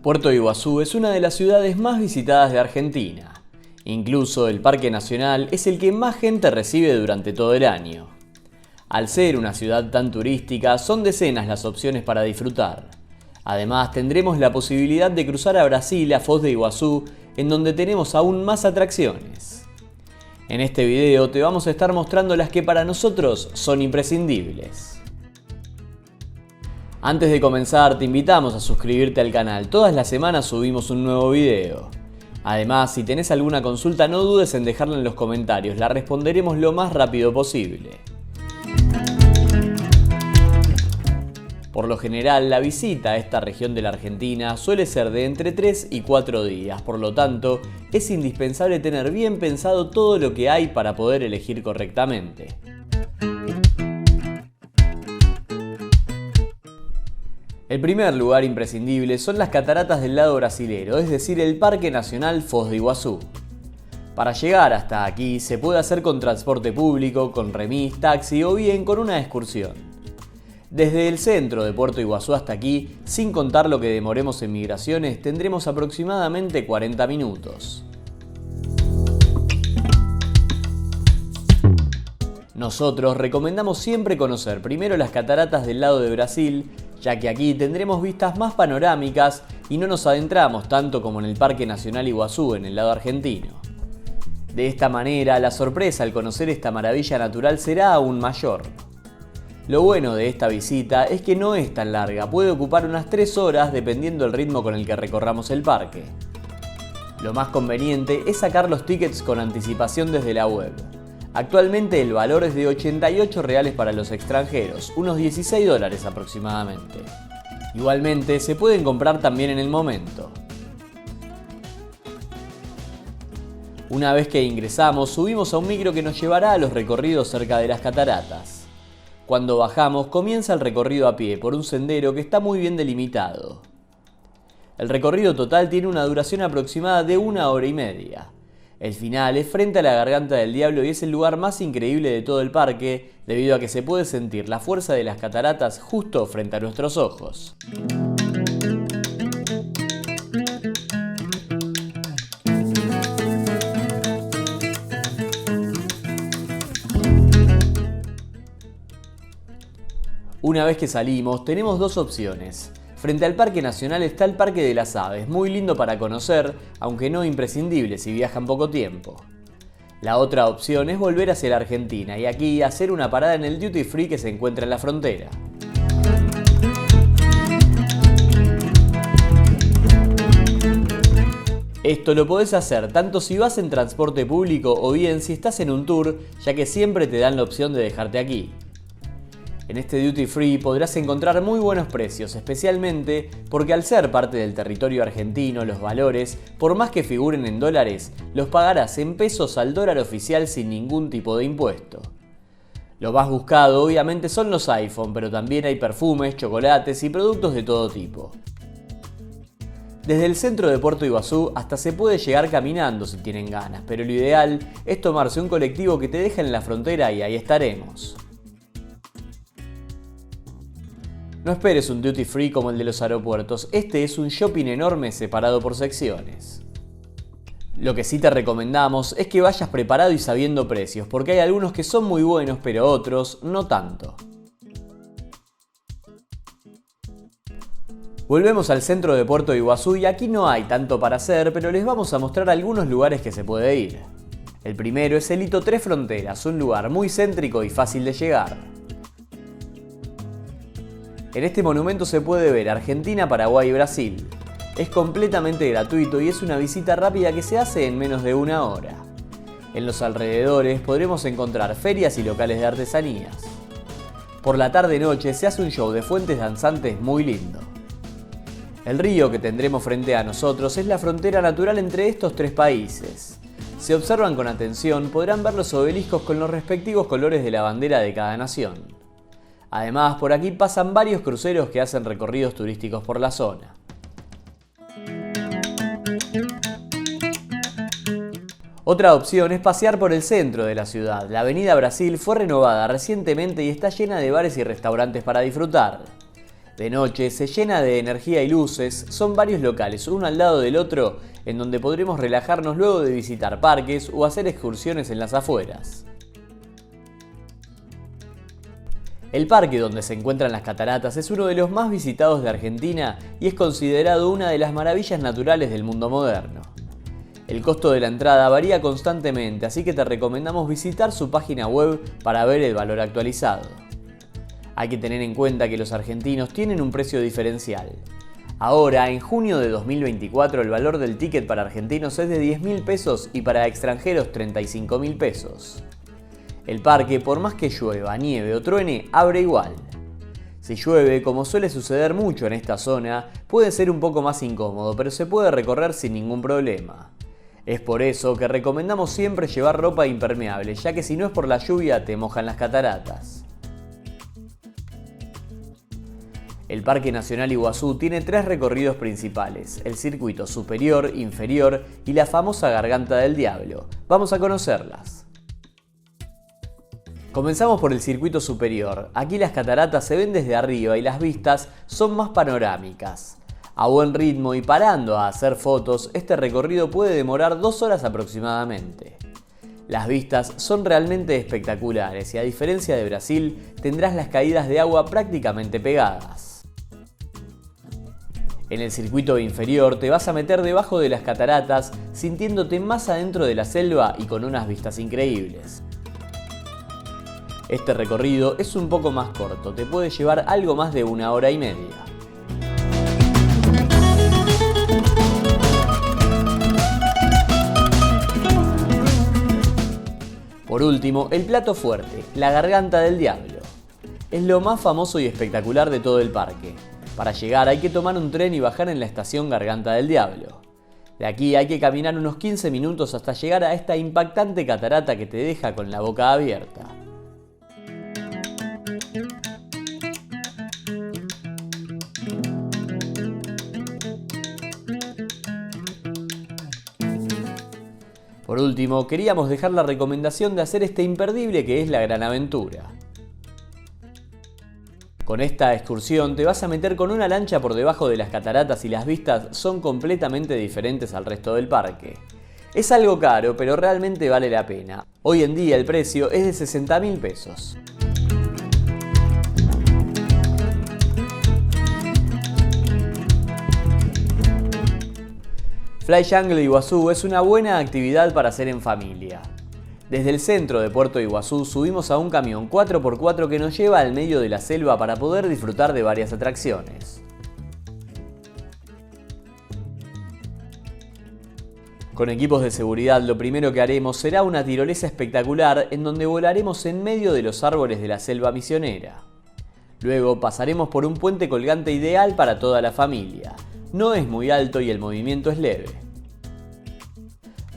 Puerto Iguazú es una de las ciudades más visitadas de Argentina. Incluso el Parque Nacional es el que más gente recibe durante todo el año. Al ser una ciudad tan turística, son decenas las opciones para disfrutar. Además, tendremos la posibilidad de cruzar a Brasil, a Foz de Iguazú, en donde tenemos aún más atracciones. En este video te vamos a estar mostrando las que para nosotros son imprescindibles. Antes de comenzar, te invitamos a suscribirte al canal. Todas las semanas subimos un nuevo video. Además, si tenés alguna consulta, no dudes en dejarla en los comentarios. La responderemos lo más rápido posible. Por lo general, la visita a esta región de la Argentina suele ser de entre 3 y 4 días. Por lo tanto, es indispensable tener bien pensado todo lo que hay para poder elegir correctamente. El primer lugar imprescindible son las cataratas del lado brasilero, es decir, el Parque Nacional Foz de Iguazú. Para llegar hasta aquí se puede hacer con transporte público, con remis, taxi o bien con una excursión. Desde el centro de Puerto Iguazú hasta aquí, sin contar lo que demoremos en migraciones, tendremos aproximadamente 40 minutos. Nosotros recomendamos siempre conocer primero las cataratas del lado de Brasil, ya que aquí tendremos vistas más panorámicas y no nos adentramos tanto como en el Parque Nacional Iguazú en el lado argentino. De esta manera, la sorpresa al conocer esta maravilla natural será aún mayor. Lo bueno de esta visita es que no es tan larga, puede ocupar unas 3 horas dependiendo del ritmo con el que recorramos el parque. Lo más conveniente es sacar los tickets con anticipación desde la web. Actualmente el valor es de 88 reales para los extranjeros, unos 16 dólares aproximadamente. Igualmente se pueden comprar también en el momento. Una vez que ingresamos, subimos a un micro que nos llevará a los recorridos cerca de las cataratas. Cuando bajamos, comienza el recorrido a pie por un sendero que está muy bien delimitado. El recorrido total tiene una duración aproximada de 1 hora y media. El final es frente a la Garganta del Diablo y es el lugar más increíble de todo el parque, debido a que se puede sentir la fuerza de las cataratas justo frente a nuestros ojos. Una vez que salimos, tenemos dos opciones. Frente al Parque Nacional está el Parque de las Aves, muy lindo para conocer, aunque no imprescindible si viajan poco tiempo. La otra opción es volver hacia la Argentina y aquí hacer una parada en el Duty Free que se encuentra en la frontera. Esto lo podés hacer tanto si vas en transporte público o bien si estás en un tour, ya que siempre te dan la opción de dejarte aquí. En este Duty Free podrás encontrar muy buenos precios, especialmente porque al ser parte del territorio argentino, los valores, por más que figuren en dólares, los pagarás en pesos al dólar oficial sin ningún tipo de impuesto. Lo más buscado obviamente son los iPhone, pero también hay perfumes, chocolates y productos de todo tipo. Desde el centro de Puerto Iguazú hasta se puede llegar caminando si tienen ganas, pero lo ideal es tomarse un colectivo que te deje en la frontera y ahí estaremos. No esperes un duty free como el de los aeropuertos, este es un shopping enorme separado por secciones. Lo que sí te recomendamos es que vayas preparado y sabiendo precios, porque hay algunos que son muy buenos pero otros no tanto. Volvemos al centro de Puerto Iguazú y aquí no hay tanto para hacer, pero les vamos a mostrar algunos lugares que se puede ir. El primero es el Hito Tres Fronteras, un lugar muy céntrico y fácil de llegar. En este monumento se puede ver Argentina, Paraguay y Brasil. Es completamente gratuito y es una visita rápida que se hace en menos de 1 hora. En los alrededores podremos encontrar ferias y locales de artesanías. Por la tarde-noche se hace un show de fuentes danzantes muy lindo. El río que tendremos frente a nosotros es la frontera natural entre estos 3 países. Si observan con atención podrán ver los obeliscos con los respectivos colores de la bandera de cada nación. Además, por aquí pasan varios cruceros que hacen recorridos turísticos por la zona. Otra opción es pasear por el centro de la ciudad. La Avenida Brasil fue renovada recientemente y está llena de bares y restaurantes para disfrutar. De noche se llena de energía y luces, son varios locales, uno al lado del otro, en donde podremos relajarnos luego de visitar parques o hacer excursiones en las afueras. El parque donde se encuentran las cataratas es uno de los más visitados de Argentina y es considerado una de las maravillas naturales del mundo moderno. El costo de la entrada varía constantemente, así que te recomendamos visitar su página web para ver el valor actualizado. Hay que tener en cuenta que los argentinos tienen un precio diferencial. Ahora, en junio de 2024, el valor del ticket para argentinos es de 10.000 pesos y para extranjeros 35.000 pesos. El parque, por más que llueva, nieve o truene, abre igual. Si llueve, como suele suceder mucho en esta zona, puede ser un poco más incómodo, pero se puede recorrer sin ningún problema. Es por eso que recomendamos siempre llevar ropa impermeable, ya que si no es por la lluvia te mojan las cataratas. El Parque Nacional Iguazú tiene 3 recorridos principales: el circuito superior, inferior y la famosa Garganta del Diablo. Vamos a conocerlas. Comenzamos por el circuito superior. Aquí las cataratas se ven desde arriba y las vistas son más panorámicas. A buen ritmo y parando a hacer fotos, este recorrido puede demorar 2 horas aproximadamente. Las vistas son realmente espectaculares y a diferencia de Brasil, tendrás las caídas de agua prácticamente pegadas. En el circuito inferior te vas a meter debajo de las cataratas, sintiéndote más adentro de la selva y con unas vistas increíbles. Este recorrido es un poco más corto, te puede llevar algo más de 1 hora y media. Por último, el plato fuerte, la Garganta del Diablo. Es lo más famoso y espectacular de todo el parque. Para llegar hay que tomar un tren y bajar en la estación Garganta del Diablo. De aquí hay que caminar unos 15 minutos hasta llegar a esta impactante catarata que te deja con la boca abierta. Por último, queríamos dejar la recomendación de hacer este imperdible que es la Gran Aventura. Con esta excursión te vas a meter con una lancha por debajo de las cataratas y las vistas son completamente diferentes al resto del parque. Es algo caro, pero realmente vale la pena. Hoy en día el precio es de 60.000 pesos. Fly Jungle Iguazú es una buena actividad para hacer en familia. Desde el centro de Puerto Iguazú subimos a un camión 4x4 que nos lleva al medio de la selva para poder disfrutar de varias atracciones. Con equipos de seguridad lo primero que haremos será una tirolesa espectacular en donde volaremos en medio de los árboles de la selva misionera. Luego pasaremos por un puente colgante ideal para toda la familia. No es muy alto y el movimiento es leve.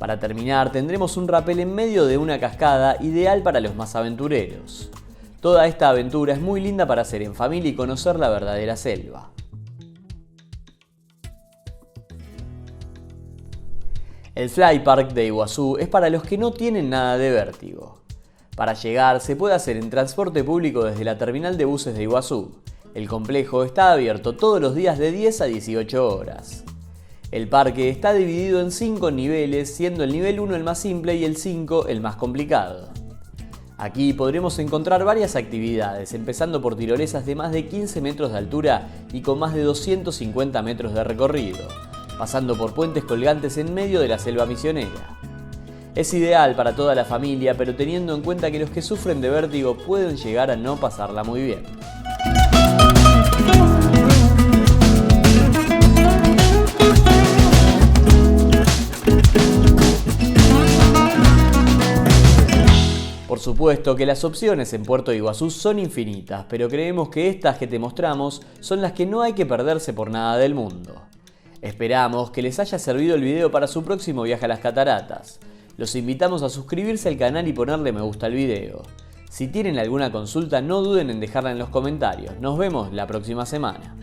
Para terminar tendremos un rapel en medio de una cascada ideal para los más aventureros. Toda esta aventura es muy linda para hacer en familia y conocer la verdadera selva. El Fly Park de Iguazú es para los que no tienen nada de vértigo. Para llegar se puede hacer en transporte público desde la terminal de buses de Iguazú. El complejo está abierto todos los días de 10 a 18 horas. El parque está dividido en 5 niveles, siendo el nivel 1 el más simple y el 5 el más complicado. Aquí podremos encontrar varias actividades, empezando por tirolesas de más de 15 metros de altura y con más de 250 metros de recorrido, pasando por puentes colgantes en medio de la selva misionera. Es ideal para toda la familia, pero teniendo en cuenta que los que sufren de vértigo pueden llegar a no pasarla muy bien. Por supuesto que las opciones en Puerto Iguazú son infinitas, pero creemos que estas que te mostramos son las que no hay que perderse por nada del mundo. Esperamos que les haya servido el video para su próximo viaje a las cataratas. Los invitamos a suscribirse al canal y ponerle me gusta al video. Si tienen alguna consulta no duden en dejarla en los comentarios. Nos vemos la próxima semana.